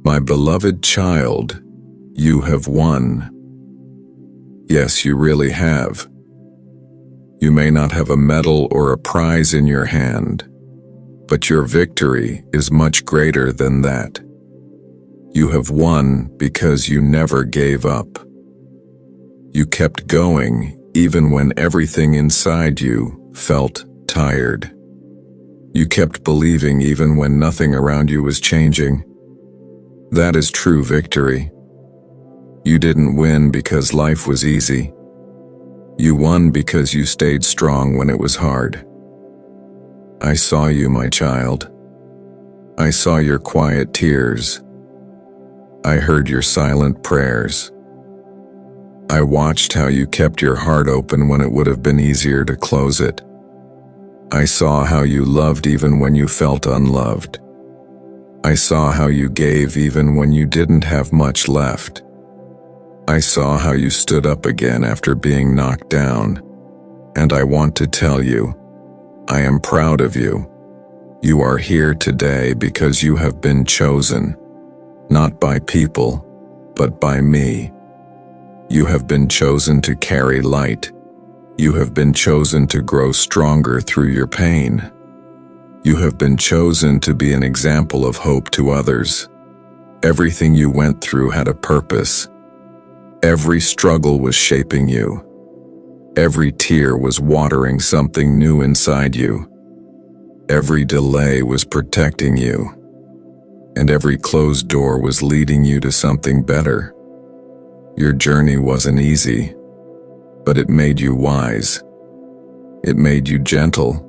My beloved child, you have won. Yes, you really have. You may not have a medal or a prize in your hand, but your victory is much greater than that. You have won because you never gave up. You kept going even when everything inside you felt tired. You kept believing even when nothing around you was changing. That is true victory. You didn't win because life was easy. You won because you stayed strong when it was hard. I saw you, my child. I saw your quiet tears. I heard your silent prayers. I watched how you kept your heart open when it would have been easier to close it. I saw how you loved even when you felt unloved. I saw how you gave even when you didn't have much left. I saw how you stood up again after being knocked down. And I want to tell you, I am proud of you. You are here today because you have been chosen, not by people, but by me. You have been chosen to carry light. You have been chosen to grow stronger through your pain. You have been chosen to be an example of hope to others. Everything you went through had a purpose. Every struggle was shaping you. Every tear was watering something new inside you. Every delay was protecting you. And every closed door was leading you to something better. Your journey wasn't easy, but it made you wise. It made you gentle.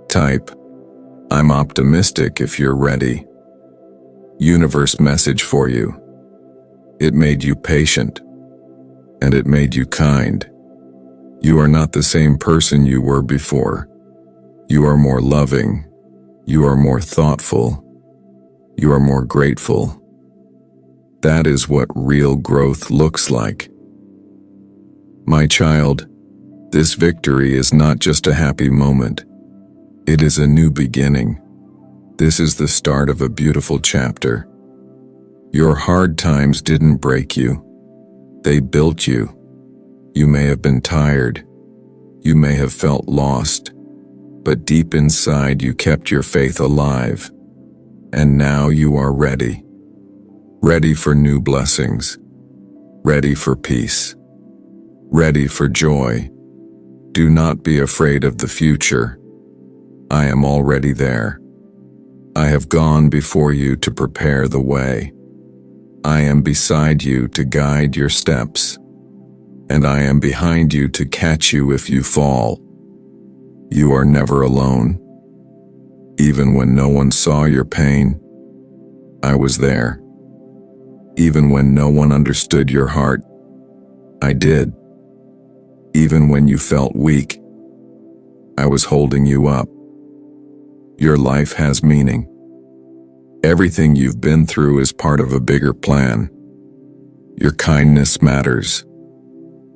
Type, I'm optimistic if you're ready. Universe message for you. It made you patient, and it made you kind. You are not the same person you were before. You are more loving. You are more thoughtful. You are more grateful. That is what real growth looks like. My child, this victory is not just a happy moment. It is a new beginning. This is the start of a beautiful chapter. Your hard times didn't break you. They built you. You may have been tired. You may have felt lost. But deep inside you kept your faith alive. And now you are ready. Ready for new blessings. Ready for peace. Ready for joy. Do not be afraid of the future. I am already there. I have gone before you to prepare the way. I am beside you to guide your steps, and I am behind you to catch you if you fall. You are never alone. Even when no one saw your pain, I was there. Even when no one understood your heart, I did. Even when you felt weak, I was holding you up. Your life has meaning. Everything you've been through is part of a bigger plan. Your kindness matters.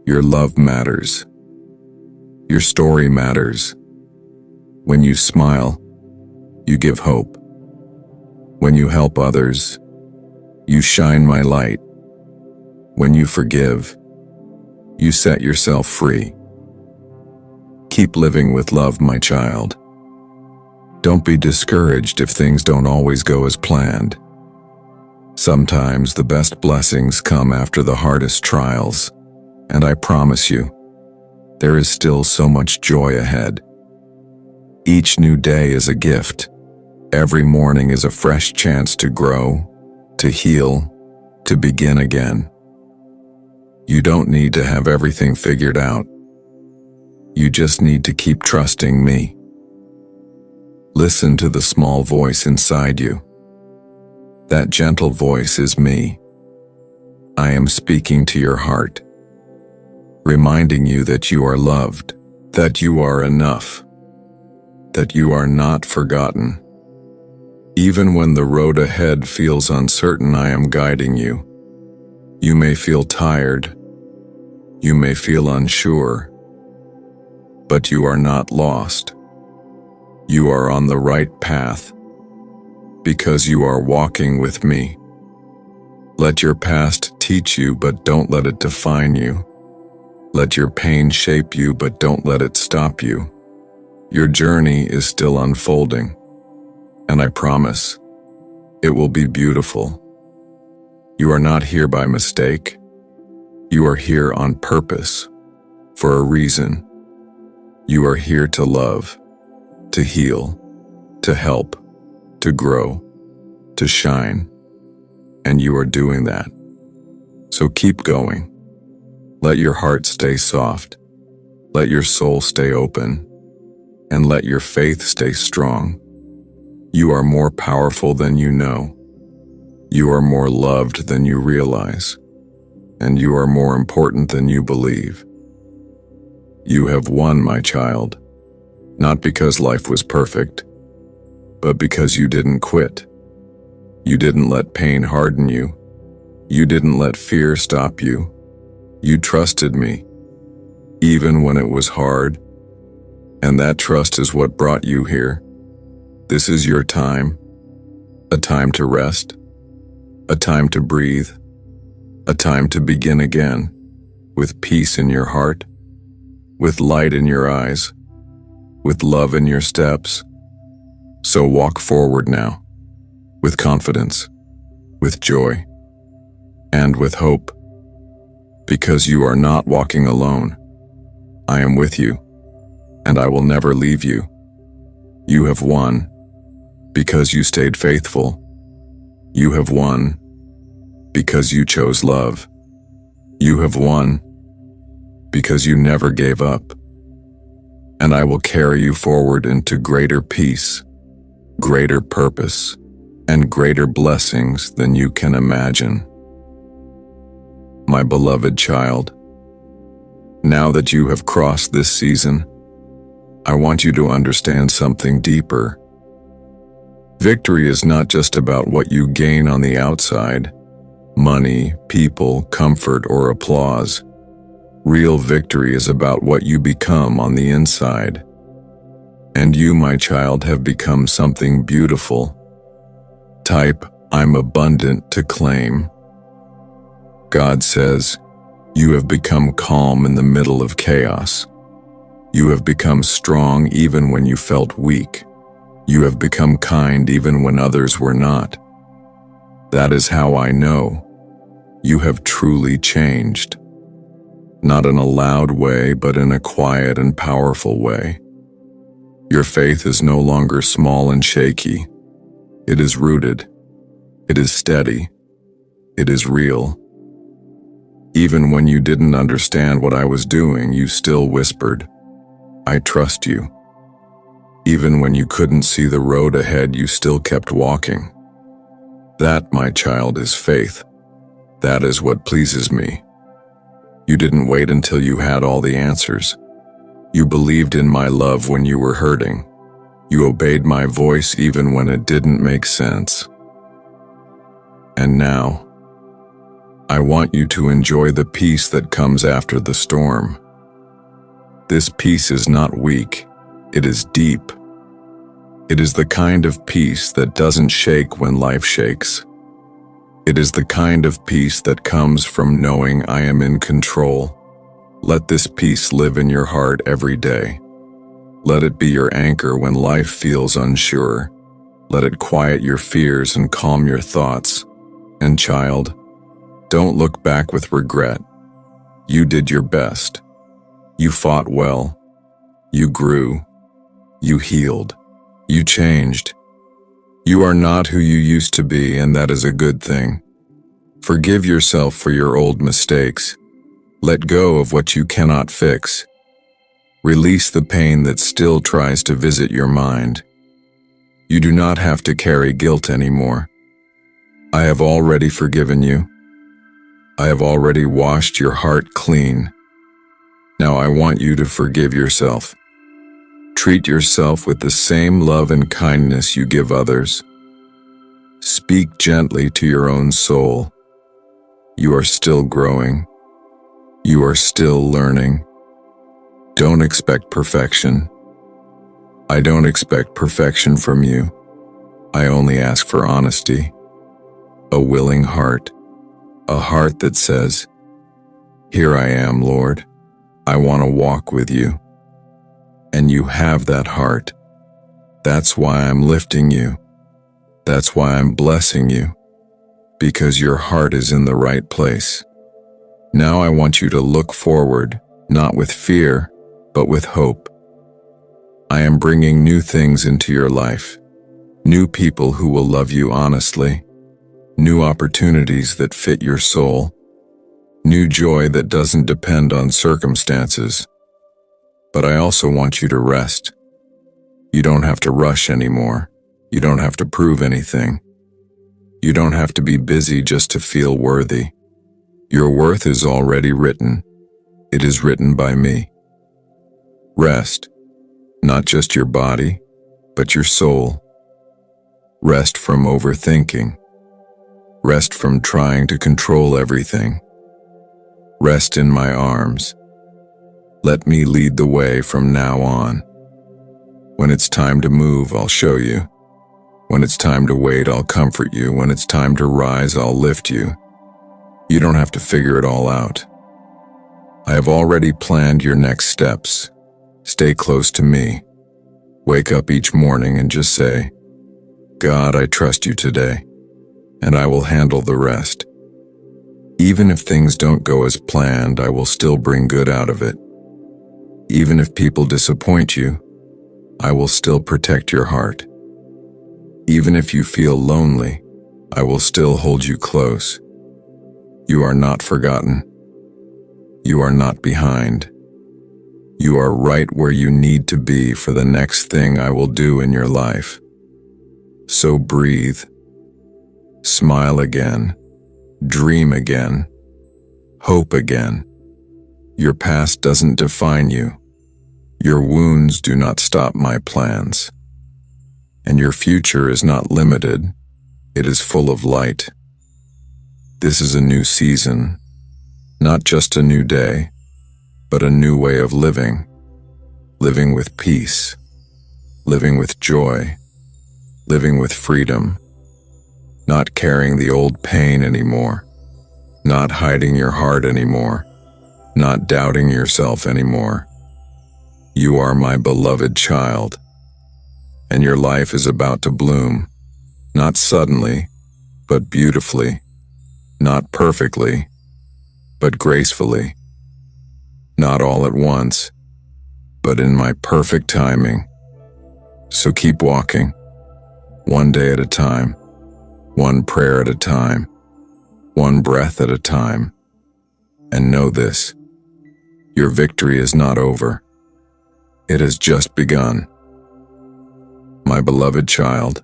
Your love matters. Your story matters. When you smile, you give hope. When you help others, you shine my light. When you forgive, you set yourself free. Keep living with love, my child. Don't be discouraged if things don't always go as planned. Sometimes the best blessings come after the hardest trials, and I promise you, there is still so much joy ahead. Each new day is a gift. Every morning is a fresh chance to grow, to heal, to begin again. You don't need to have everything figured out. You just need to keep trusting me. Listen to the small voice inside you. That gentle voice is me. I am speaking to your heart, reminding you that you are loved, that you are enough, that you are not forgotten. Even when the road ahead feels uncertain, I am guiding you. You may feel tired. You may feel unsure. But you are not lost. You are on the right path because you are walking with me. Let your past teach you, but don't let it define you. Let your pain shape you, but don't let it stop you. Your journey is still unfolding, and I promise, it will be beautiful. You are not here by mistake. You are here on purpose, for a reason. You are here to love, to heal, to help, to grow, to shine. And you are doing that. So keep going. Let your heart stay soft. Let your soul stay open. And let your faith stay strong. You are more powerful than you know. You are more loved than you realize. And you are more important than you believe. You have won, my child. Not because life was perfect, but because you didn't quit. You didn't let pain harden you. You didn't let fear stop you. You trusted me, even when it was hard. And that trust is what brought you here. This is your time, a time to rest, a time to breathe, a time to begin again, with peace in your heart, with light in your eyes, with love in your steps. So walk forward now, with confidence, with joy, and with hope, because you are not walking alone. I am with you, and I will never leave you. You have won, because you stayed faithful. You have won, because you chose love. You have won, because you never gave up. And I will carry you forward into greater peace, greater purpose, and greater blessings than you can imagine. My beloved child, now that you have crossed this season, I want you to understand something deeper. Victory is not just about what you gain on the outside, money, people, comfort, or applause. Real victory is about what you become on the inside. And you, my child, have become something beautiful. Type, I'm abundant to claim. God says, you have become calm in the middle of chaos. You have become strong even when you felt weak. You have become kind even when others were not. That is how I know you have truly changed. Not in a loud way, but in a quiet and powerful way. Your faith is no longer small and shaky. It is rooted. It is steady. It is real. Even when you didn't understand what I was doing, you still whispered, I trust you. Even when you couldn't see the road ahead, you still kept walking. That, my child, is faith. That is what pleases me. You didn't wait until you had all the answers. You believed in my love when you were hurting. You obeyed my voice even when it didn't make sense. And now, I want you to enjoy the peace that comes after the storm. This peace is not weak, it is deep. It is the kind of peace that doesn't shake when life shakes. It is the kind of peace that comes from knowing I am in control. Let this peace live in your heart every day. Let it be your anchor when life feels unsure. Let it quiet your fears and calm your thoughts. And child, don't look back with regret. You did your best. You fought well. You grew. You healed. You changed. You are not who you used to be, and that is a good thing. Forgive yourself for your old mistakes. Let go of what you cannot fix. Release the pain that still tries to visit your mind. You do not have to carry guilt anymore. I have already forgiven you. I have already washed your heart clean. Now I want you to forgive yourself. Treat yourself with the same love and kindness you give others. Speak gently to your own soul. You are still growing. You are still learning. Don't expect perfection. I don't expect perfection from you. I only ask for honesty, a willing heart, A heart that says, "Here I am, Lord. I want to walk with you." And you have that heart. That's why I'm lifting you. That's why I'm blessing you. Because your heart is in the right place. Now I want you to look forward, not with fear, but with hope. I am bringing new things into your life. New people who will love you honestly. New opportunities that fit your soul. New joy that doesn't depend on circumstances. But I also want you to rest. You don't have to rush anymore. You don't have to prove anything. You don't have to be busy just to feel worthy. Your worth is already written. It is written by me. Rest, not just your body, but your soul. Rest from overthinking. Rest from trying to control everything. Rest in my arms. Let me lead the way from now on. When it's time to move, I'll show you. When it's time to wait, I'll comfort you. When it's time to rise, I'll lift you. You don't have to figure it all out. I have already planned your next steps. Stay close to me. Wake up each morning and just say, "God, I trust you today, and I will handle the rest." Even if things don't go as planned, I will still bring good out of it. Even if people disappoint you, I will still protect your heart. Even if you feel lonely, I will still hold you close. You are not forgotten. You are not behind. You are right where you need to be for the next thing I will do in your life. So breathe. Smile again. Dream again. Hope again. Your past doesn't define you. Your wounds do not stop my plans. And your future is not limited. It is full of light. This is a new season, not just a new day, but a new way of living. Living with peace, living with joy, living with freedom, not carrying the old pain anymore, not hiding your heart anymore, not doubting yourself anymore. You are my beloved child, and your life is about to bloom, not suddenly, but beautifully, not perfectly, but gracefully, not all at once, but in my perfect timing. So keep walking, one day at a time, one prayer at a time, one breath at a time, and know this, your victory is not over. It has just begun. My beloved child,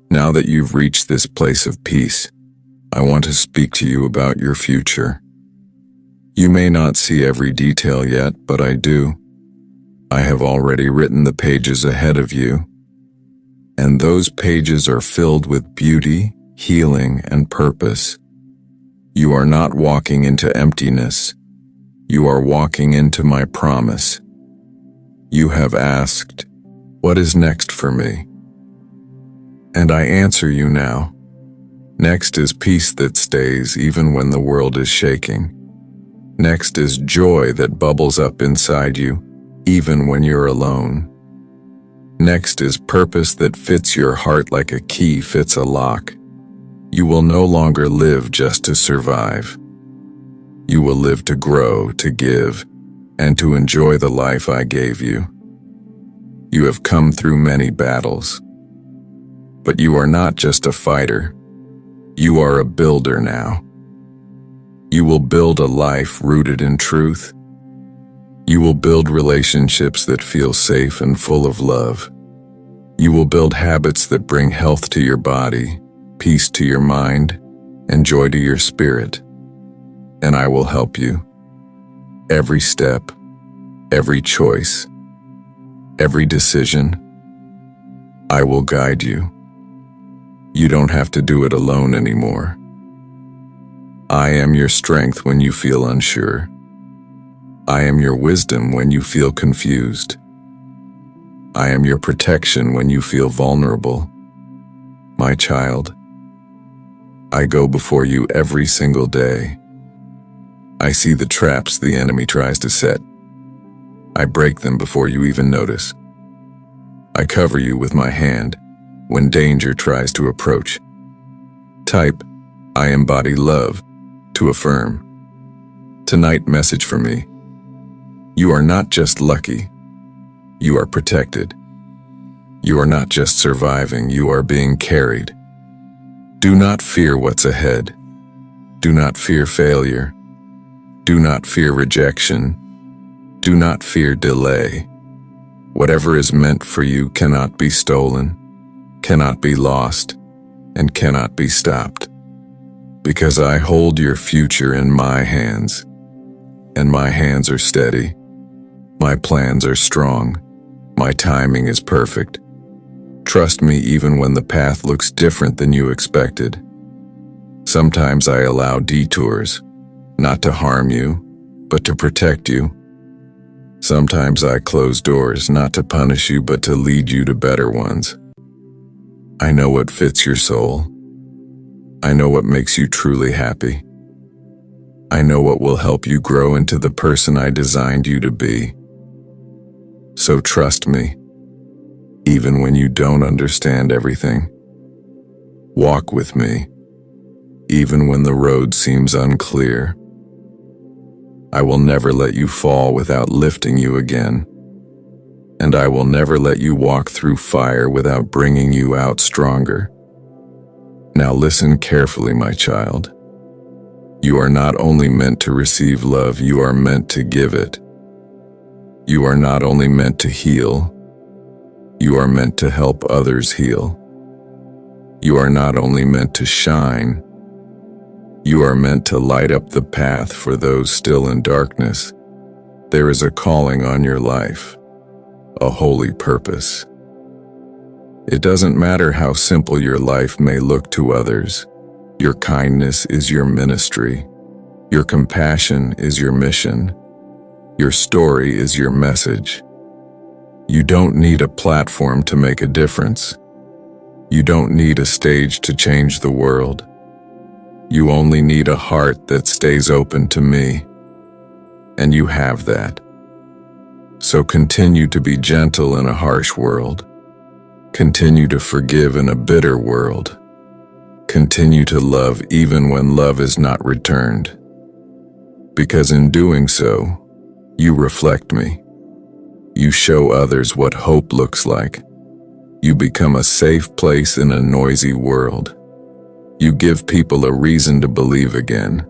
now that you've reached this place of peace, I want to speak to you about your future. You may not see every detail yet, but I do. I have already written the pages ahead of you, and those pages are filled with beauty, healing, and purpose. You are not walking into emptiness. You are walking into my promise. You have asked, "What is next for me?" And I answer you now. Next is peace that stays even when the world is shaking. Next is joy that bubbles up inside you, even when you're alone. Next is purpose that fits your heart like a key fits a lock. You will no longer live just to survive. You will live to grow, to give, and to enjoy the life I gave you. You have come through many battles, but you are not just a fighter. You are a builder now. You will build a life rooted in truth. You will build relationships that feel safe and full of love. You will build habits that bring health to your body, peace to your mind, and joy to your spirit. And I will help you. Every step, every choice, every decision, I will guide you. You don't have to do it alone anymore. I am your strength when you feel unsure. I am your wisdom when you feel confused. I am your protection when you feel vulnerable. My child, I go before you every single day. I see the traps the enemy tries to set. I break them before you even notice. I cover you with my hand when danger tries to approach. Type, I embody love, to affirm. Tonight message for me. You are not just lucky. You are protected. You are not just surviving, you are being carried. Do not fear what's ahead. Do not fear failure. Do not fear rejection. Do not fear delay. Whatever is meant for you cannot be stolen, cannot be lost, and cannot be stopped. Because I hold your future in my hands, and my hands are steady. My plans are strong. My timing is perfect. Trust me even when the path looks different than you expected. Sometimes I allow detours, not to harm you, but to protect you. Sometimes I close doors, not to punish you, but to lead you to better ones. I know what fits your soul. I know what makes you truly happy. I know what will help you grow into the person I designed you to be. So trust me, even when you don't understand everything. Walk with me, even when the road seems unclear. I will never let you fall without lifting you again. And I will never let you walk through fire without bringing you out stronger. Now listen carefully, my child. You are not only meant to receive love, you are meant to give it. You are not only meant to heal, you are meant to help others heal. You are not only meant to shine, you are meant to light up the path for those still in darkness. There is a calling on your life, a holy purpose. It doesn't matter how simple your life may look to others. Your kindness is your ministry. Your compassion is your mission. Your story is your message. You don't need a platform to make a difference. You don't need a stage to change the world. You only need a heart that stays open to me. And you have that. So continue to be gentle in a harsh world. Continue to forgive in a bitter world. Continue to love even when love is not returned. Because in doing so, you reflect me. You show others what hope looks like. You become a safe place in a noisy world. You give people a reason to believe again.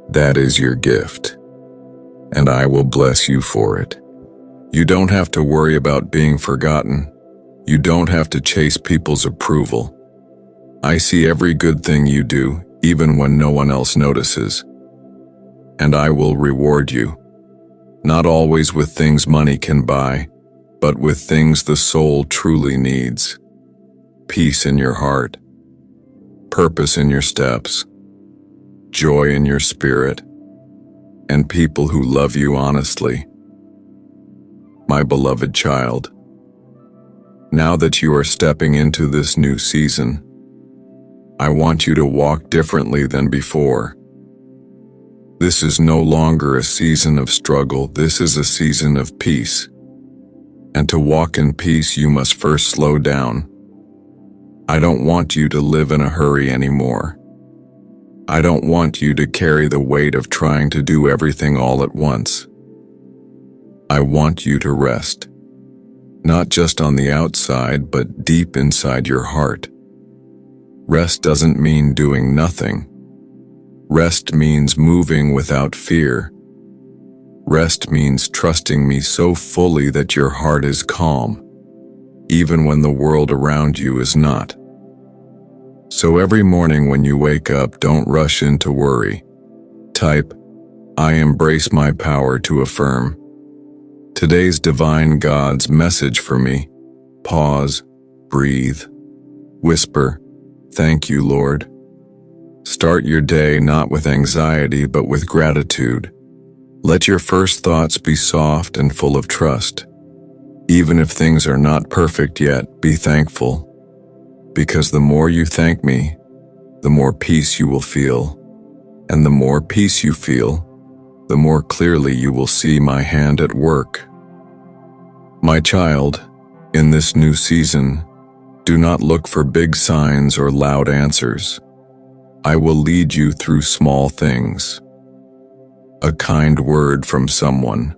That is your gift. And I will bless you for it. You don't have to worry about being forgotten. You don't have to chase people's approval. I see every good thing you do, even when no one else notices. And I will reward you. Not always with things money can buy, but with things the soul truly needs. Peace in your heart, purpose in your steps, joy in your spirit, and people who love you honestly. My beloved child, now that you are stepping into this new season, I want you to walk differently than before. This is no longer a season of struggle, this is a season of peace. And to walk in peace, you must first slow down. I don't want you to live in a hurry anymore. I don't want you to carry the weight of trying to do everything all at once. I want you to rest, not just on the outside, but deep inside your heart. Rest doesn't mean doing nothing. Rest means moving without fear. Rest means trusting me so fully that your heart is calm, even when the world around you is not. So every morning when you wake up, don't rush into worry. Type, I embrace my power to affirm. Today's divine God's message for me. Pause, breathe, whisper, thank you, Lord. Start your day not with anxiety, but with gratitude. Let your first thoughts be soft and full of trust. Even if things are not perfect yet, be thankful. Because the more you thank me, the more peace you will feel. And the more peace you feel, the more clearly you will see my hand at work. My child, in this new season, do not look for big signs or loud answers. I will lead you through small things. A kind word from someone,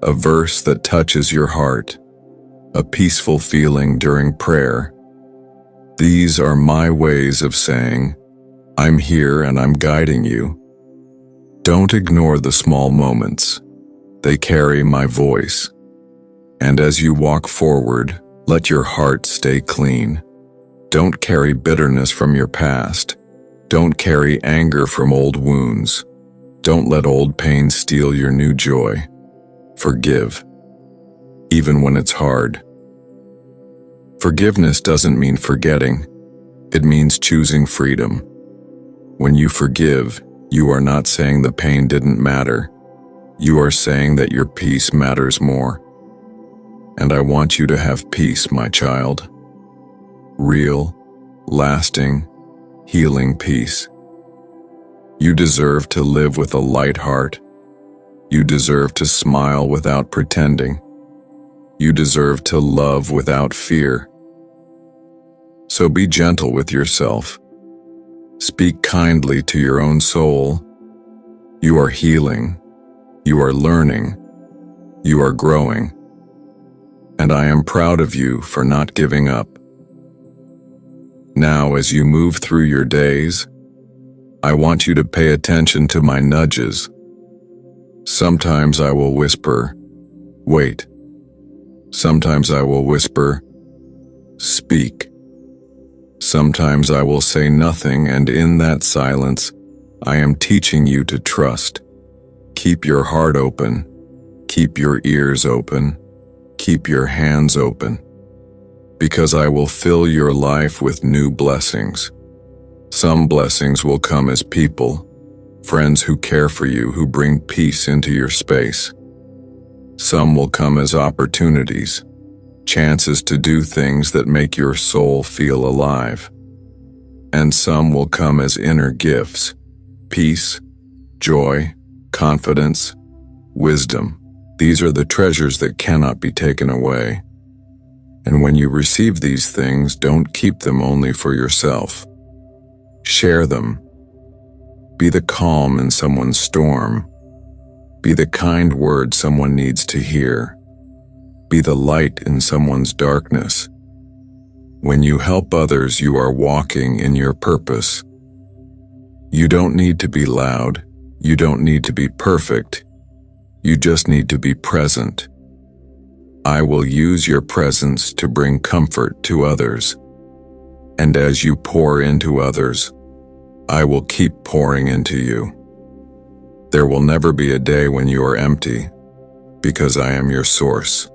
a verse that touches your heart, a peaceful feeling during prayer. These are my ways of saying, I'm here and I'm guiding you. Don't ignore the small moments. They carry my voice. And as you walk forward, let your heart stay clean. Don't carry bitterness from your past. Don't carry anger from old wounds. Don't let old pain steal your new joy. Forgive, even when it's hard. Forgiveness doesn't mean forgetting. It means choosing freedom. When you forgive, you are not saying the pain didn't matter. You are saying that your peace matters more. And I want you to have peace, my child. Real, lasting, healing peace. You deserve to live with a light heart. You deserve to smile without pretending. You deserve to love without fear. So be gentle with yourself. Speak kindly to your own soul. You are healing. You are learning. You are growing. And I am proud of you for not giving up. Now, as you move through your days, I want you to pay attention to my nudges. Sometimes I will whisper, wait. Sometimes I will whisper, speak. Sometimes I will say nothing, and in that silence, I am teaching you to trust. Keep your heart open. Keep your ears open. Keep your hands open. Because I will fill your life with new blessings. Some blessings will come as people, friends who care for you, who bring peace into your space. Some will come as opportunities, chances to do things that make your soul feel alive. And some will come as inner gifts, peace, joy, confidence, wisdom. These are the treasures that cannot be taken away. And when you receive these things, don't keep them only for yourself. Share them. Be the calm in someone's storm. Be the kind word someone needs to hear. Be the light in someone's darkness. When you help others, you are walking in your purpose. You don't need to be loud. You don't need to be perfect. You just need to be present. I will use your presence to bring comfort to others. And as you pour into others, I will keep pouring into you. There will never be a day when you are empty, because I am your source.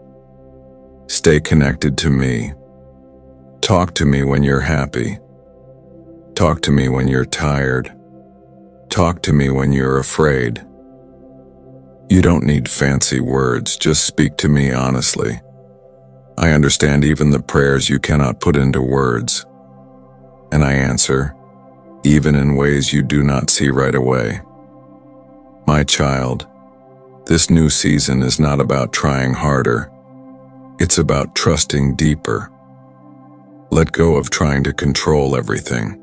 Stay connected to me. Talk to me when you're happy. Talk to me when you're tired. Talk to me when you're afraid. You don't need fancy words, just speak to me honestly. I understand even the prayers you cannot put into words. And I answer, even in ways you do not see right away. My child, this new season is not about trying harder. It's about trusting deeper. Let go of trying to control everything.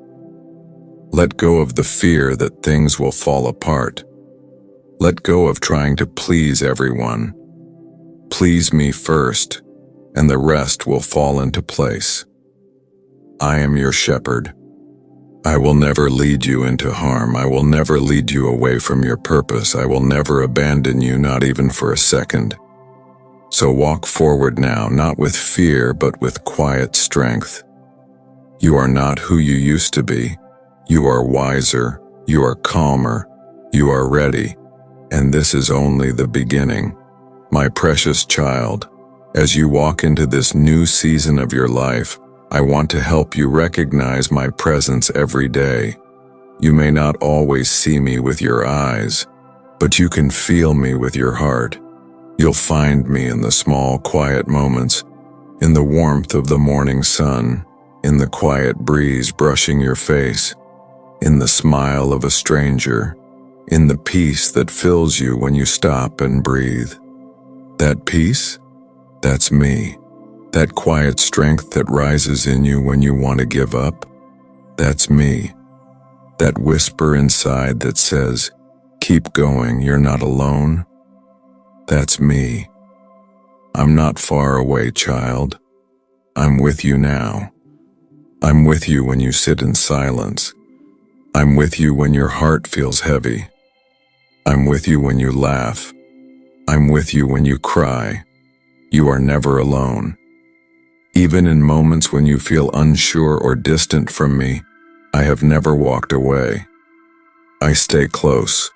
Let go of the fear that things will fall apart. Let go of trying to please everyone. Please me first, and the rest will fall into place. I am your shepherd. I will never lead you into harm. I will never lead you away from your purpose. I will never abandon you, not even for a second. So walk forward now, not with fear, but with quiet strength. You are not who you used to be. You are wiser. You are calmer. You are ready. And this is only the beginning. My precious child, as you walk into this new season of your life, I want to help you recognize my presence every day. You may not always see me with your eyes, but you can feel me with your heart. You'll find me in the small, quiet moments, in the warmth of the morning sun, in the quiet breeze brushing your face, in the smile of a stranger, in the peace that fills you when you stop and breathe. That peace? That's me. That quiet strength that rises in you when you want to give up? That's me. That whisper inside that says, "Keep going, you're not alone." That's me. I'm not far away, child. I'm with you now. I'm with you when you sit in silence. I'm with you when your heart feels heavy. I'm with you when you laugh. I'm with you when you cry. You are never alone. Even in moments when you feel unsure or distant from me, I have never walked away. I stay close,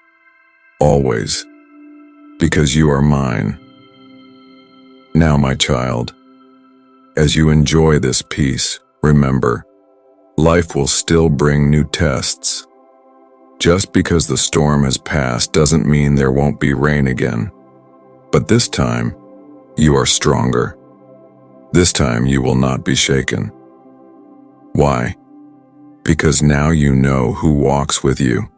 always, because you are mine. Now, my child, as you enjoy this peace, remember, life will still bring new tests. Just because the storm has passed doesn't mean there won't be rain again. But this time, you are stronger. This time you will not be shaken. Why? Because now you know who walks with you.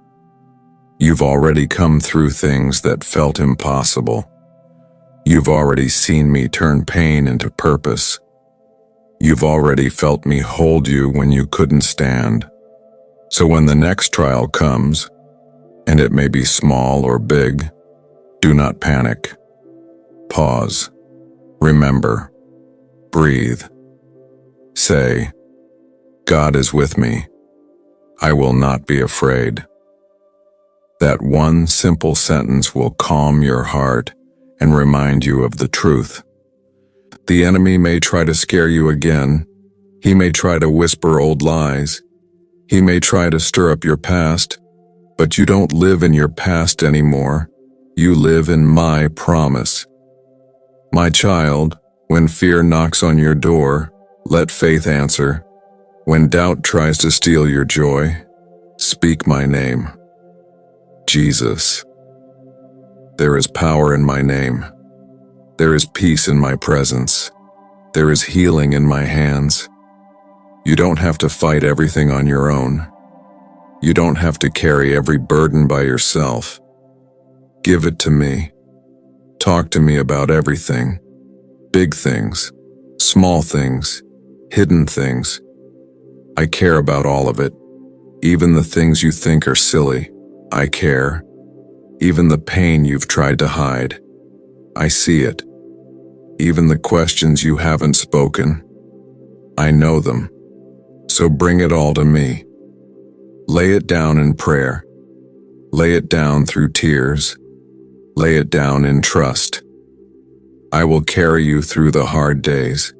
You've already come through things that felt impossible. You've already seen me turn pain into purpose. You've already felt me hold you when you couldn't stand. So when the next trial comes, and it may be small or big, do not panic. Pause. Remember. Breathe. Say, God is with me. I will not be afraid. That one simple sentence will calm your heart and remind you of the truth. The enemy may try to scare you again. He may try to whisper old lies. He may try to stir up your past, but you don't live in your past anymore. You live in my promise. My child, when fear knocks on your door, let faith answer. When doubt tries to steal your joy, speak my name. Jesus. There is power in my name. There is peace in my presence. There is healing in my hands. You don't have to fight everything on your own. You don't have to carry every burden by yourself. Give it to me. Talk to me about everything. Big things, small things, hidden things. I care about all of it. Even the things you think are silly, I care. Even the pain you've tried to hide, I see it. Even the questions you haven't spoken, I know them. So bring it all to me. Lay it down in prayer. Lay it down through tears. Lay it down in trust. I will carry you through the hard days,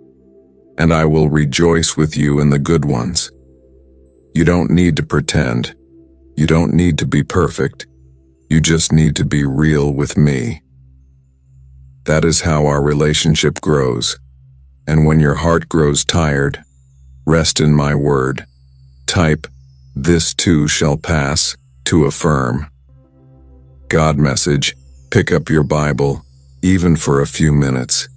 and I will rejoice with you in the good ones. You don't need to pretend. You don't need to be perfect. You just need to be real with me. That is how our relationship grows. And when your heart grows tired, rest in my word. Type, "This too shall pass," to affirm. God message, pick up your Bible, even for a few minutes.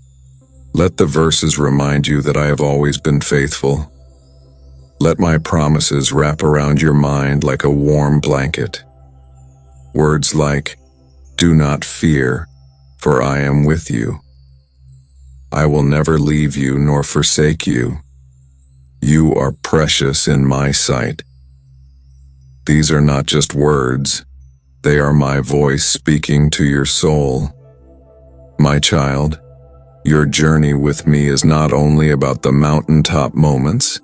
Let the verses remind you that I have always been faithful. Let my promises wrap around your mind like a warm blanket. Words like, "Do not fear, for I am with you. I will never leave you nor forsake you. You are precious in my sight." These are not just words. They are my voice speaking to your soul. My child, your journey with me is not only about the mountaintop moments,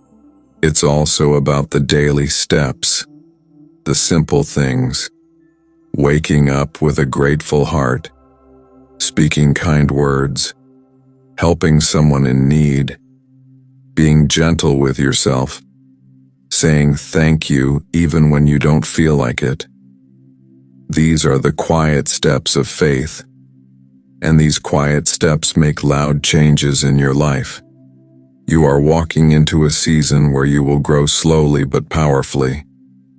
it's also about the daily steps, the simple things. Waking up with a grateful heart, speaking kind words, helping someone in need, being gentle with yourself, saying thank you even when you don't feel like it. These are the quiet steps of faith, and these quiet steps make loud changes in your life. You are walking into a season where you will grow slowly but powerfully.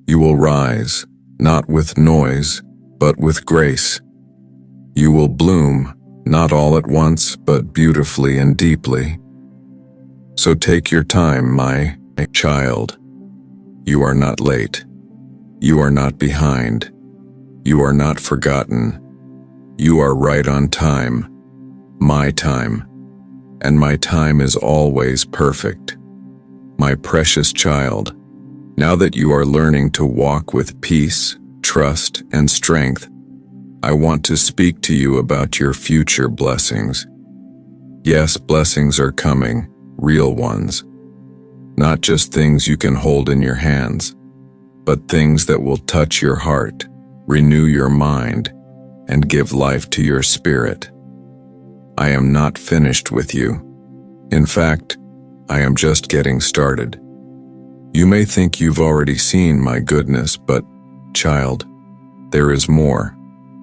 You will rise, not with noise, but with grace. You will bloom, not all at once, but beautifully and deeply. So take your time, my child. You are not late. You are not behind. You are not forgotten. You are right on time. My time. And my time is always perfect. My precious child, now that you are learning to walk with peace, trust, and strength, I want to speak to you about your future blessings. Yes, blessings are coming, real ones. Not just things you can hold in your hands, but things that will touch your heart, renew your mind, and give life to your spirit. I am not finished with you. In fact, I am just getting started. You may think you've already seen my goodness, but, child, there is more,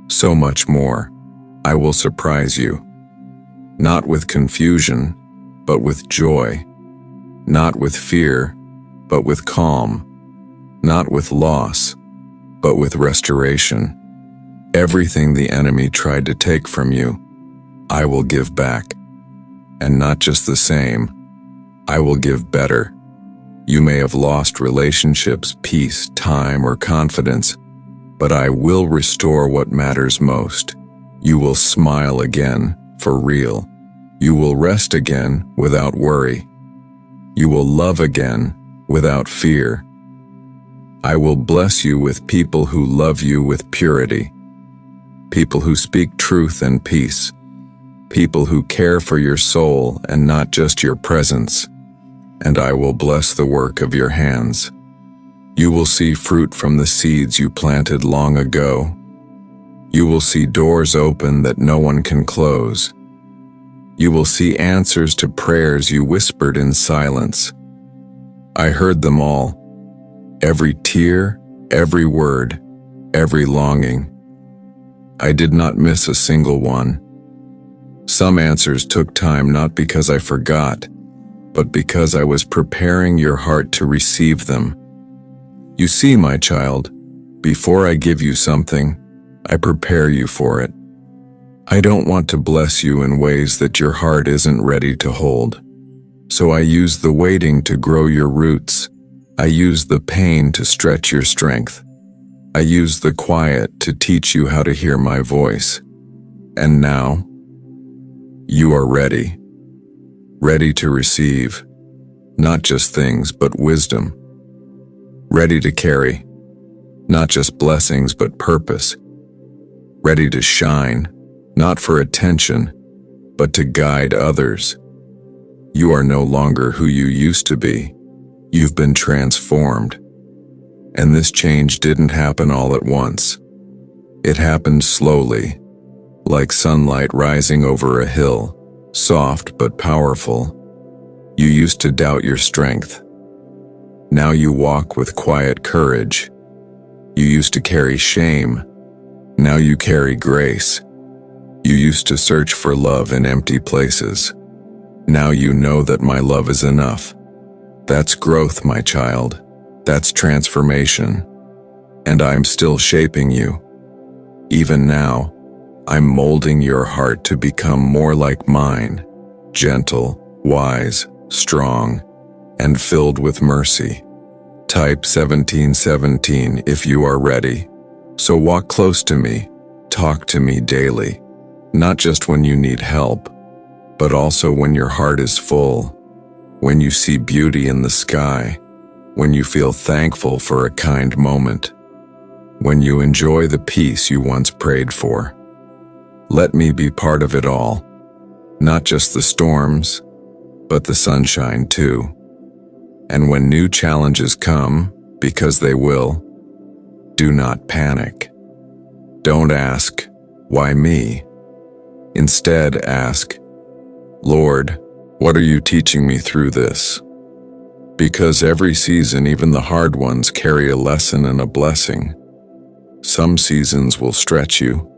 so much more. I will surprise you. Not with confusion, but with joy. Not with fear, but with calm. Not with loss, but with restoration. Everything the enemy tried to take from you, I will give back. And not just the same, I will give better. You may have lost relationships, peace, time, or confidence, but I will restore what matters most. You will smile again, for real. You will rest again without worry. You will love again without fear. I will bless you with people who love you with purity. People who speak truth and peace. People who care for your soul and not just your presence. And I will bless the work of your hands. You will see fruit from the seeds you planted long ago. You will see doors open that no one can close. You will see answers to prayers you whispered in silence. I heard them all. Every tear, every word, every longing. I did not miss a single one. Some answers took time not because I forgot, but because I was preparing your heart to receive them. You see, my child, before I give you something, I prepare you for it. I don't want to bless you in ways that your heart isn't ready to hold. So I use the waiting to grow your roots. I use the pain to stretch your strength. I use the quiet to teach you how to hear my voice. And now, you are ready. Ready to receive, not just things, but wisdom. Ready to carry, not just blessings, but purpose. Ready to shine, not for attention, but to guide others. You are no longer who you used to be. You've been transformed. And this change didn't happen all at once. It happened slowly, like sunlight rising over a hill, soft but powerful. You used to doubt your strength. Now you walk with quiet courage. You used to carry shame. Now you carry grace. You used to search for love in empty places. Now you know that my love is enough. That's growth, my child. That's transformation. And I'm still shaping you. Even now, I'm molding your heart to become more like mine, gentle, wise, strong, and filled with mercy. Type 1717 if you are ready. So walk close to me, talk to me daily, not just when you need help, but also when your heart is full, when you see beauty in the sky, when you feel thankful for a kind moment, when you enjoy the peace you once prayed for. Let me be part of it all, not just the storms, but the sunshine too. And when new challenges come, because they will, do not panic. Don't ask, why me? Instead ask, Lord, what are you teaching me through this? Because every season, even the hard ones, carry a lesson and a blessing. Some seasons will stretch you.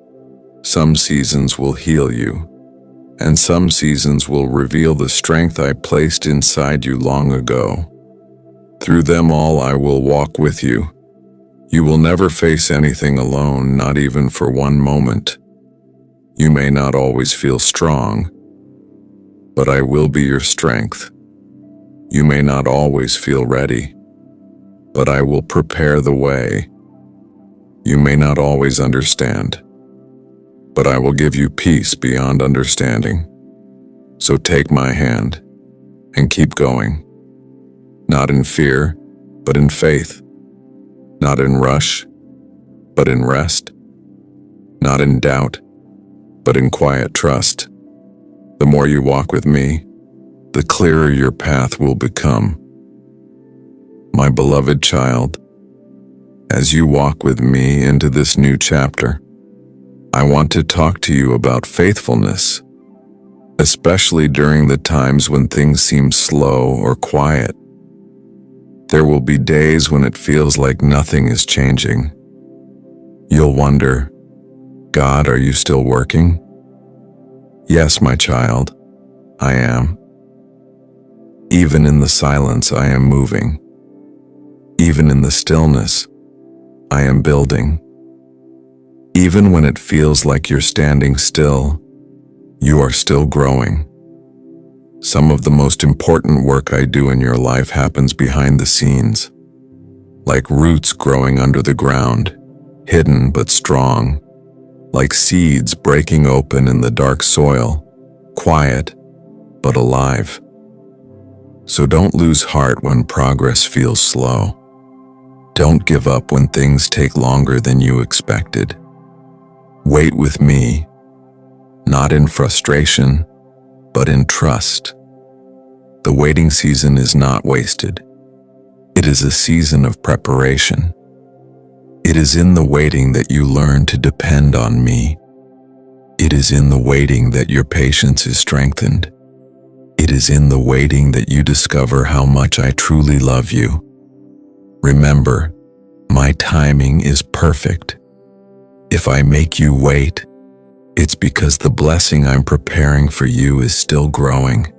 Some seasons will heal you. And some seasons will reveal the strength I placed inside you long ago. Through them all I will walk with you. You will never face anything alone, not even for one moment. You may not always feel strong, but I will be your strength. You may not always feel ready, but I will prepare the way. You may not always understand, but I will give you peace beyond understanding. So take my hand and keep going. Not in fear, but in faith. Not in rush, but in rest. Not in doubt, but in quiet trust. The more you walk with me, the clearer your path will become. My beloved child, as you walk with me into this new chapter, I want to talk to you about faithfulness, especially during the times when things seem slow or quiet. There will be days when it feels like nothing is changing. You'll wonder, God, are you still working? Yes, my child, I am. Even in the silence, I am moving. Even in the stillness, I am building. Even when it feels like you're standing still, you are still growing. Some of the most important work I do in your life happens behind the scenes, like roots growing under the ground, hidden but strong, like seeds breaking open in the dark soil, quiet but alive. So don't lose heart when progress feels slow. Don't give up when things take longer than you expected. Wait with me, not in frustration, but in trust. The waiting season is not wasted. It is a season of preparation. It is in the waiting that you learn to depend on me. It is in the waiting that your patience is strengthened. It is in the waiting that you discover how much I truly love you. Remember, my timing is perfect. If I make you wait, it's because the blessing I'm preparing for you is still growing.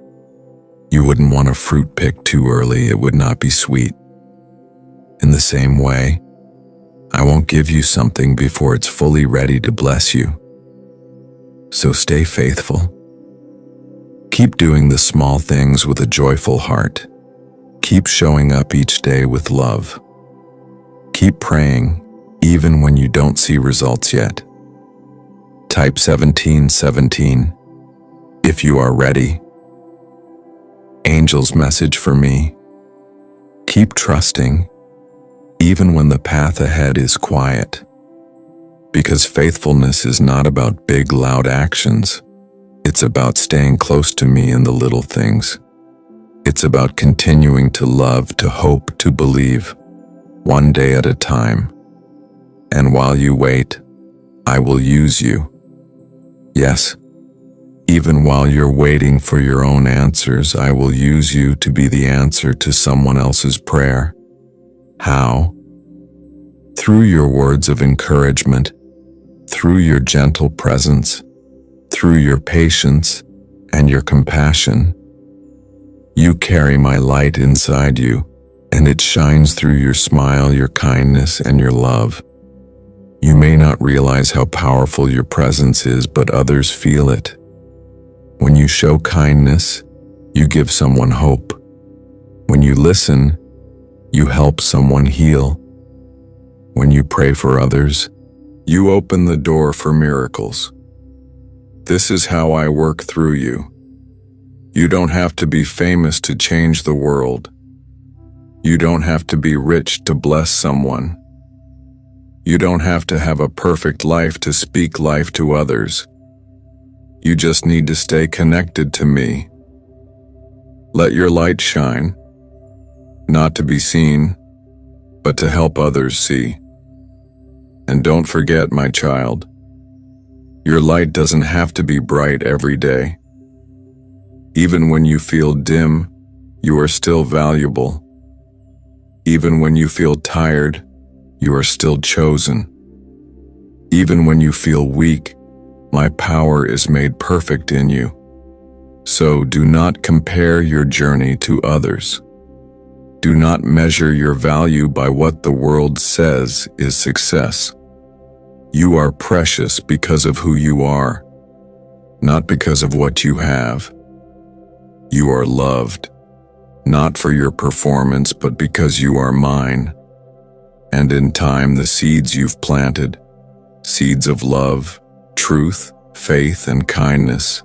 You wouldn't want a fruit picked too early, it would not be sweet. In the same way, I won't give you something before it's fully ready to bless you. So stay faithful. Keep doing the small things with a joyful heart. Keep showing up each day with love. Keep praying, even when you don't see results yet. Type 1717 if you are ready. Angel's message for me: keep trusting, even when the path ahead is quiet. Because faithfulness is not about big, loud actions. It's about staying close to me in the little things. It's about continuing to love, to hope, to believe, one day at a time. And while you wait, I will use you. Yes, even while you're waiting for your own answers, I will use you to be the answer to someone else's prayer. How? Through your words of encouragement, through your gentle presence, through your patience and your compassion. You carry my light inside you, and it shines through your smile, your kindness, and your love. You may not realize how powerful your presence is, but others feel it. When you show kindness, you give someone hope. When you listen, you help someone heal. When you pray for others, you open the door for miracles. This is how I work through you. You don't have to be famous to change the world. You don't have to be rich to bless someone. You don't have to have a perfect life to speak life to others. You just need to stay connected to me. Let your light shine, not to be seen, but to help others see. And don't forget, my child, your light doesn't have to be bright every day. Even when you feel dim, you are still valuable. Even when you feel tired, you are still chosen. Even when you feel weak, my power is made perfect in you. So do not compare your journey to others. Do not measure your value by what the world says is success. You are precious because of who you are, not because of what you have. You are loved, not for your performance, but because you are mine. And in time, the seeds you've planted, seeds of love, truth, faith, and kindness,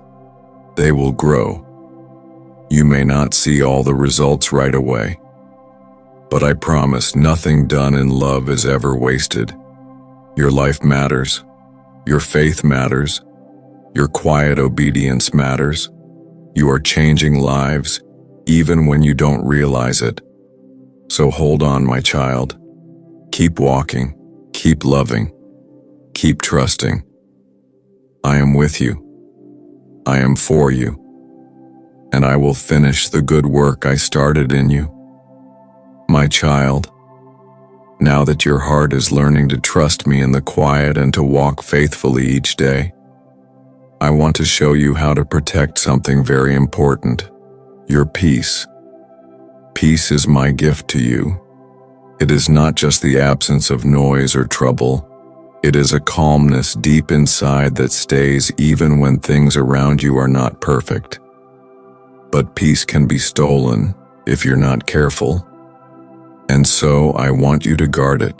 they will grow. You may not see all the results right away, but I promise nothing done in love is ever wasted. Your life matters. Your faith matters. Your quiet obedience matters. You are changing lives, even when you don't realize it. So hold on, my child. Keep walking. Keep loving. Keep trusting. I am with you. I am for you. And I will finish the good work I started in you. My child, now that your heart is learning to trust me in the quiet and to walk faithfully each day, I want to show you how to protect something very important, your peace. Peace is my gift to you. It is not just the absence of noise or trouble. It is a calmness deep inside that stays even when things around you are not perfect. But peace can be stolen if you're not careful. And so I want you to guard it.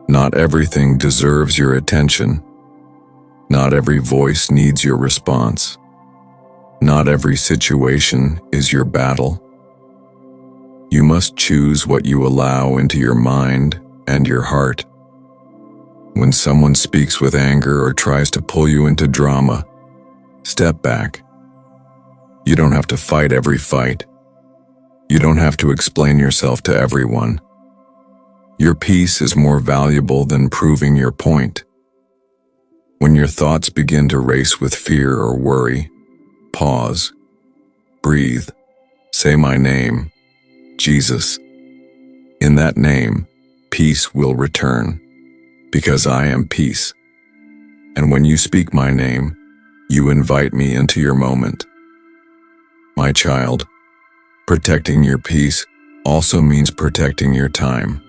Not everything deserves your attention. Not every voice needs your response. Not every situation is your battle. You must choose what you allow into your mind and your heart. When someone speaks with anger or tries to pull you into drama, step back. You don't have to fight every fight. You don't have to explain yourself to everyone. Your peace is more valuable than proving your point. When your thoughts begin to race with fear or worry, pause, breathe, say my name, Jesus. In that name, peace will return, because I am peace. And when you speak my name, you invite me into your moment. My child, protecting your peace also means protecting your time.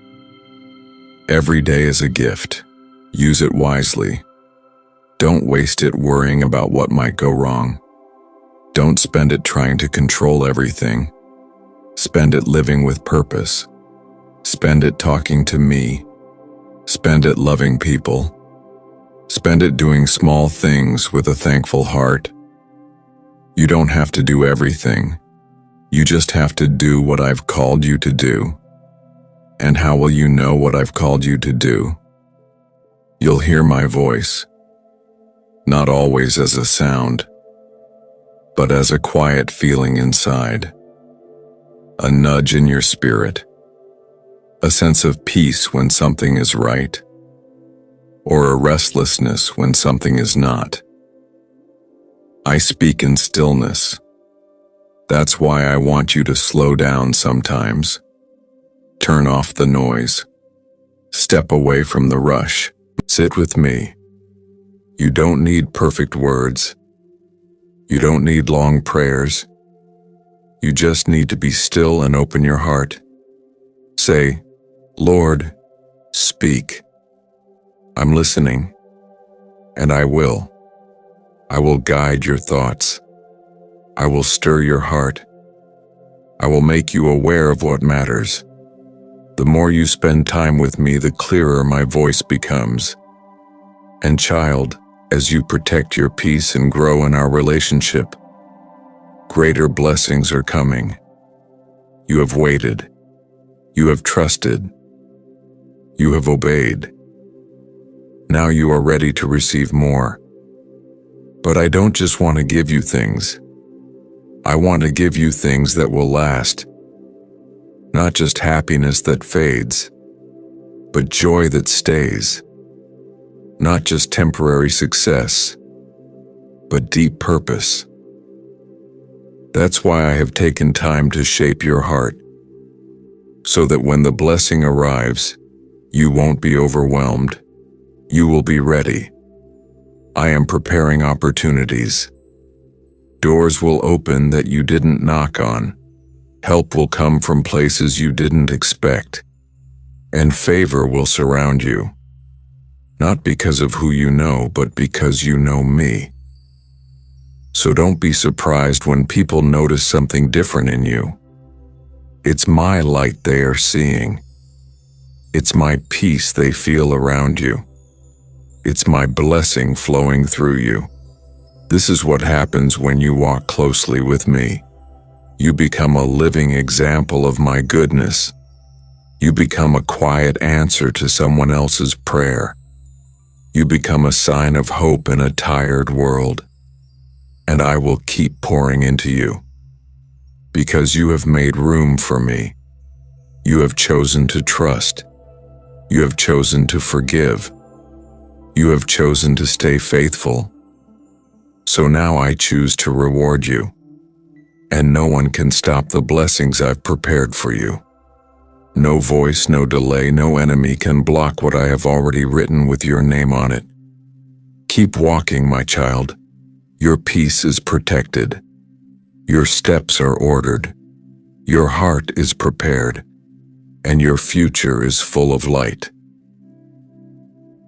Every day is a gift. Use it wisely. Don't waste it worrying about what might go wrong. Don't spend it trying to control everything. Spend it living with purpose. Spend it talking to me. Spend it loving people. Spend it doing small things with a thankful heart. You don't have to do everything. You just have to do what I've called you to do. And how will you know what I've called you to do? You'll hear my voice. Not always as a sound, but as a quiet feeling inside. A nudge in your spirit. A sense of peace when something is right, or a restlessness when something is not. I speak in stillness. That's why I want you to slow down sometimes. Turn off the noise. Step away from the rush. Sit with me. You don't need perfect words. You don't need long prayers. You just need to be still and open your heart. Say, Lord, speak. I'm listening, and I will. I will guide your thoughts. I will stir your heart. I will make you aware of what matters. The more you spend time with me, the clearer my voice becomes. And child, as you protect your peace and grow in our relationship, greater blessings are coming. You have waited. You have trusted. You have obeyed. Now you are ready to receive more. But I don't just want to give you things. I want to give you things that will last. Not just happiness that fades, but joy that stays. Not just temporary success, but deep purpose. That's why I have taken time to shape your heart, so that when the blessing arrives, you won't be overwhelmed. You will be ready. I am preparing opportunities. Doors will open that you didn't knock on. Help will come from places you didn't expect. And favor will surround you. Not because of who you know, but because you know me. So don't be surprised when people notice something different in you. It's my light they are seeing. It's my peace they feel around you. It's my blessing flowing through you. This is what happens when you walk closely with me. You become a living example of my goodness. You become a quiet answer to someone else's prayer. You become a sign of hope in a tired world. And I will keep pouring into you. Because you have made room for me. You have chosen to trust. You have chosen to forgive. You have chosen to stay faithful. So now I choose to reward you. And no one can stop the blessings I've prepared for you. No voice, no delay, no enemy can block what I have already written with your name on it. Keep walking, my child. Your peace is protected. Your steps are ordered. Your heart is prepared. And your future is full of light.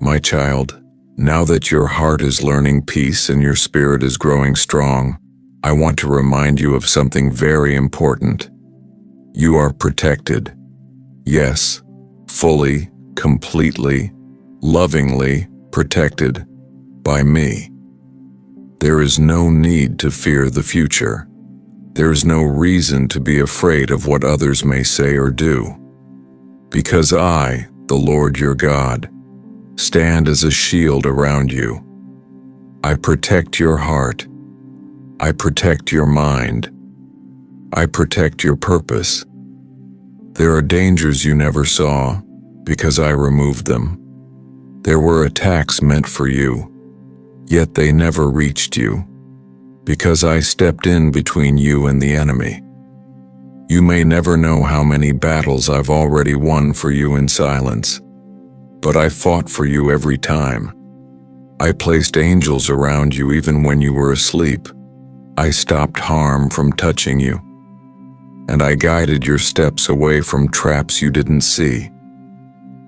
My child, now that your heart is learning peace and your spirit is growing strong, I want to remind you of something very important. You are protected. Yes, fully, completely, lovingly protected by me. There is no need to fear the future. There is no reason to be afraid of what others may say or do. Because I, the Lord your God, stand as a shield around you. I protect your heart. I protect your mind. I protect your purpose. There are dangers you never saw, because I removed them. There were attacks meant for you, yet they never reached you, because I stepped in between you and the enemy. You may never know how many battles I've already won for you in silence, but I fought for you every time. I placed angels around you even when you were asleep. I stopped harm from touching you, and I guided your steps away from traps you didn't see.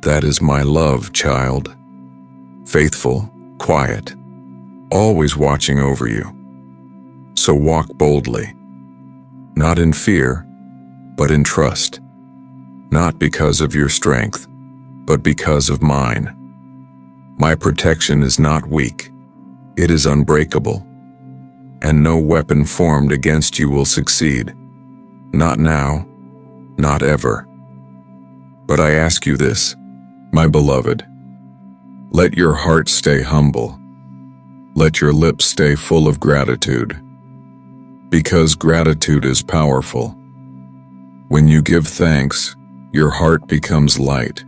That is my love, child. Faithful, quiet, always watching over you. So walk boldly, not in fear, but in trust, not because of your strength, but because of mine. My protection is not weak, it is unbreakable, and no weapon formed against you will succeed. Not now, not ever. But I ask you this, my beloved, let your heart stay humble. Let your lips stay full of gratitude, because gratitude is powerful. When you give thanks, your heart becomes light.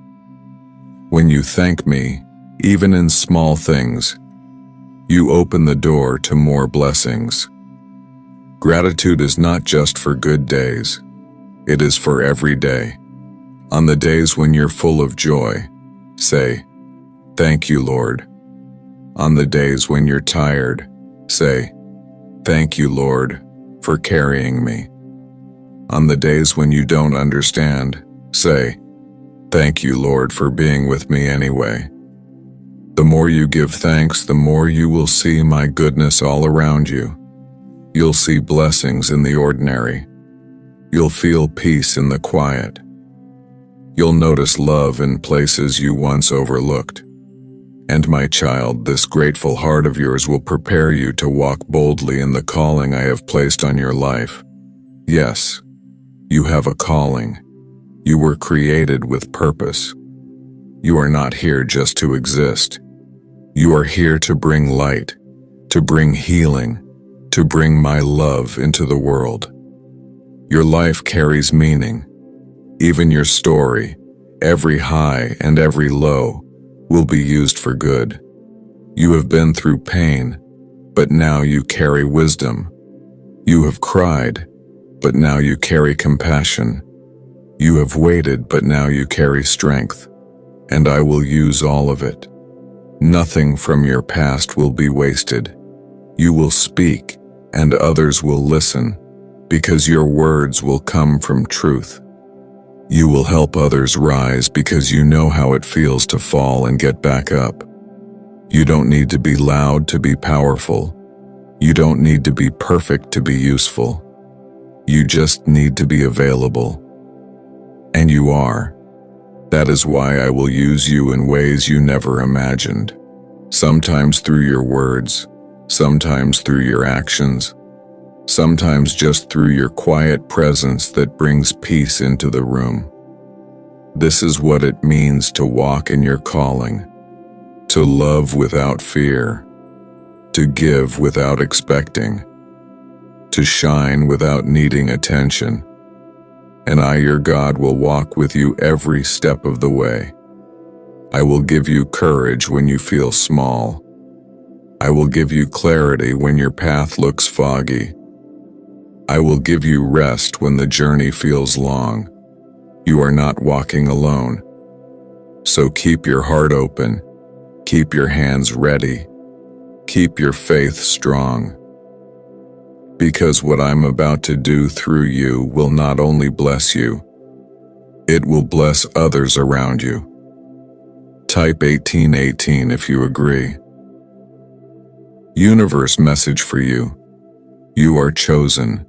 When you thank me, even in small things, you open the door to more blessings. Gratitude is not just for good days. It is for every day. On the days when you're full of joy, say, "Thank you, Lord." On the days when you're tired, say, "Thank you, Lord, for carrying me." On the days when you don't understand, say, "Thank you, Lord, for being with me anyway." The more you give thanks, the more you will see my goodness all around you. You'll see blessings in the ordinary. You'll feel peace in the quiet. You'll notice love in places you once overlooked. And my child, this grateful heart of yours will prepare you to walk boldly in the calling I have placed on your life. Yes, you have a calling. You were created with purpose. You are not here just to exist. You are here to bring light, to bring healing, to bring my love into the world. Your life carries meaning. Even your story, every high and every low, will be used for good. You have been through pain, but now you carry wisdom. You have cried, but now you carry compassion. You have waited, but now you carry strength. And I will use all of it. Nothing from your past will be wasted. You will speak, and others will listen, because your words will come from truth. You will help others rise because you know how it feels to fall and get back up. You don't need to be loud to be powerful. You don't need to be perfect to be useful. You just need to be available. And you are. That is why I will use you in ways you never imagined. Sometimes through your words, sometimes through your actions, sometimes just through your quiet presence that brings peace into the room. This is what it means to walk in your calling, to love without fear, to give without expecting, to shine without needing attention. And I, your God, will walk with you every step of the way. I will give you courage when you feel small. I will give you clarity when your path looks foggy. I will give you rest when the journey feels long. You are not walking alone. So keep your heart open, keep your hands ready, keep your faith strong. Because what I'm about to do through you will not only bless you, it will bless others around you. Type 1818 if you agree. Universe message for you. You are chosen.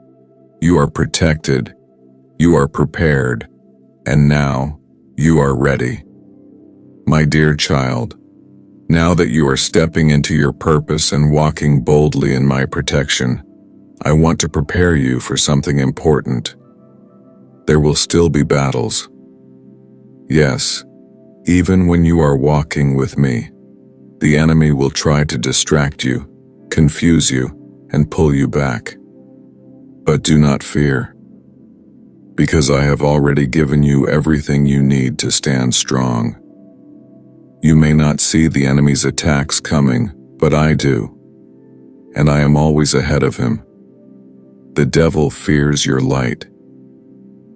You are protected. You are prepared. And now, you are ready. My dear child, now that you are stepping into your purpose and walking boldly in my protection, I want to prepare you for something important. There will still be battles. Yes, even when you are walking with me, the enemy will try to distract you, confuse you, and pull you back. But do not fear, because I have already given you everything you need to stand strong. You may not see the enemy's attacks coming, but I do, and I am always ahead of him. The devil fears your light.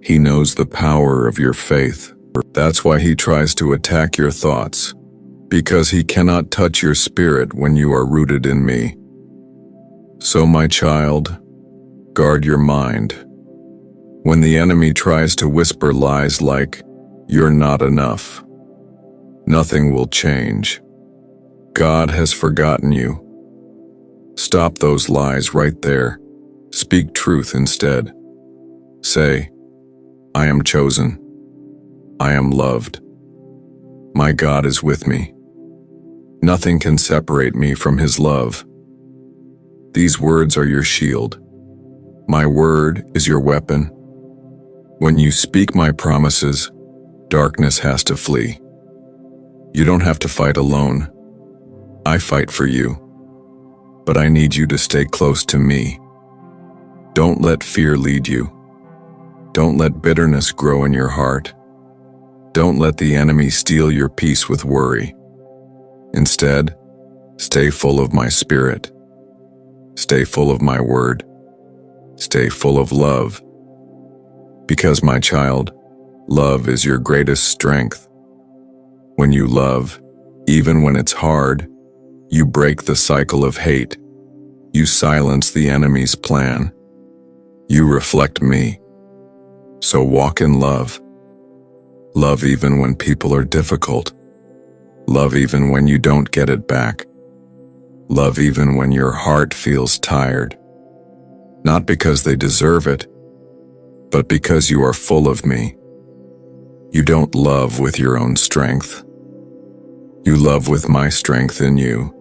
He knows the power of your faith. That's why he tries to attack your thoughts, because he cannot touch your spirit when you are rooted in me. So, my child, guard your mind. When the enemy tries to whisper lies like, "You're not enough," nothing will change. God has forgotten you. Stop those lies right there. Speak truth instead. Say, "I am chosen. I am loved. My God is with me. Nothing can separate me from his love." These words are your shield. My word is your weapon. When you speak my promises, darkness has to flee. You don't have to fight alone. I fight for you. But I need you to stay close to me. Don't let fear lead you. Don't let bitterness grow in your heart. Don't let the enemy steal your peace with worry. Instead, stay full of my spirit. Stay full of my word. Stay full of love. Because, my child, love is your greatest strength. When you love, even when it's hard, you break the cycle of hate. You silence the enemy's plan. You reflect me. So walk in love. Love even when people are difficult. Love even when you don't get it back. Love even when your heart feels tired. Not because they deserve it, but because you are full of me. You don't love with your own strength. You love with my strength in you,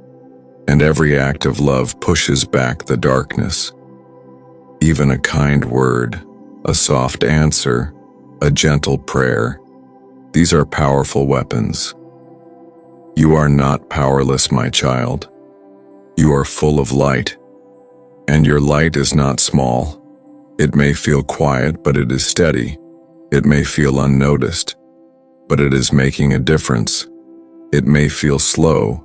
and every act of love pushes back the darkness. Even a kind word, a soft answer, a gentle prayer, these are powerful weapons. You are not powerless, my child. You are full of light, and your light is not small. It may feel quiet, but it is steady. It may feel unnoticed, but it is making a difference. It may feel slow,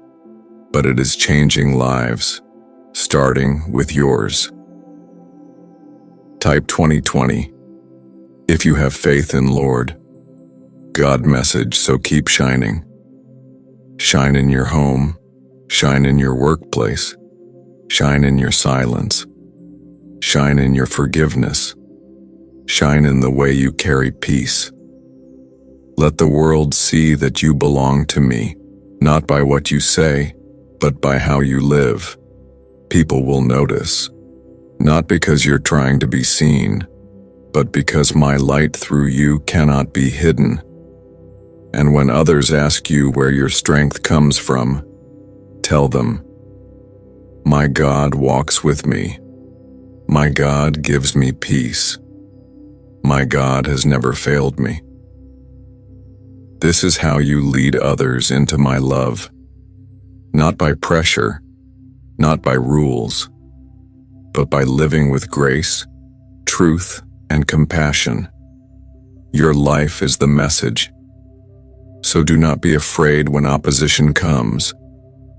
but it is changing lives, starting with yours. Type 2020. If you have faith in Lord. God message, so keep shining. Shine in your home, shine in your workplace, shine in your silence, shine in your forgiveness, shine in the way you carry peace. Let the world see that you belong to me, not by what you say, but by how you live. People will notice, not because you're trying to be seen, but because my light through you cannot be hidden. And when others ask you where your strength comes from, tell them, "My God walks with me. My God gives me peace. My God has never failed me." This is how you lead others into my love. Not by pressure, not by rules, but by living with grace, truth, and compassion. Your life is the message. So do not be afraid when opposition comes.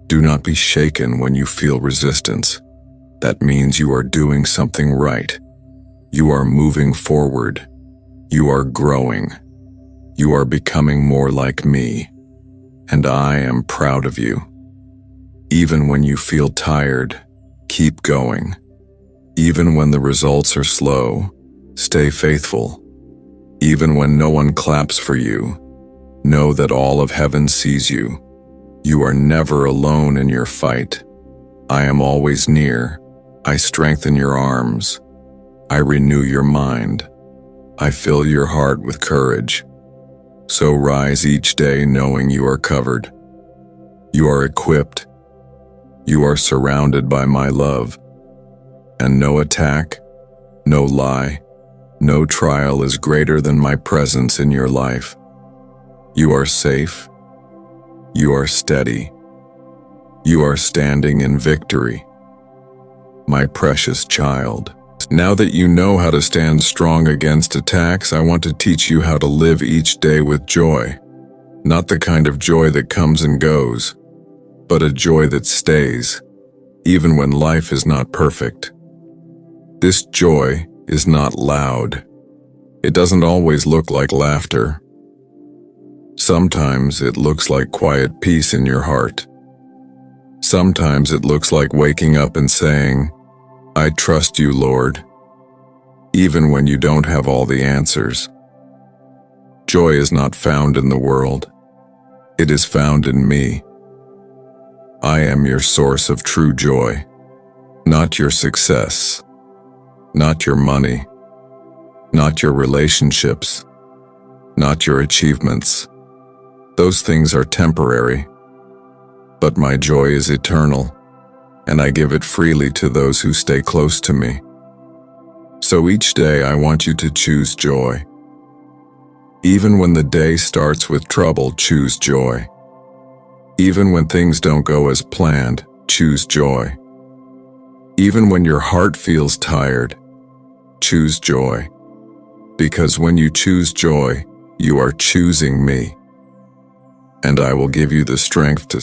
Do not be shaken when you feel resistance. That means you are doing something right. You are moving forward. You are growing. You are becoming more like me. And I am proud of you. Even when you feel tired, keep going. Even when the results are slow, stay faithful. Even when no one claps for you, know that all of heaven sees you. You are never alone in your fight. I am always near. I strengthen your arms. I renew your mind. I fill your heart with courage. So rise each day knowing you are covered. You are equipped. You are surrounded by my love. And no attack, no lie, no trial is greater than my presence in your life. You are safe. You are steady. You are standing in victory. My precious child. Now that you know how to stand strong against attacks, I want to teach you how to live each day with joy. Not the kind of joy that comes and goes, but a joy that stays, even when life is not perfect. This joy is not loud. It doesn't always look like laughter. Sometimes it looks like quiet peace in your heart. Sometimes it looks like waking up and saying, "I trust you, Lord," even when you don't have all the answers. Joy is not found in the world. It is found in me. I am your source of true joy, not your success, not your money, not your relationships, not your achievements. Those things are temporary, but my joy is eternal, and I give it freely to those who stay close to me. So each day I want you to choose joy. Even when the day starts with trouble, choose joy. Even when things don't go as planned, choose joy. Even when your heart feels tired, choose joy. Because when you choose joy, you are choosing me. And I will give you the strength to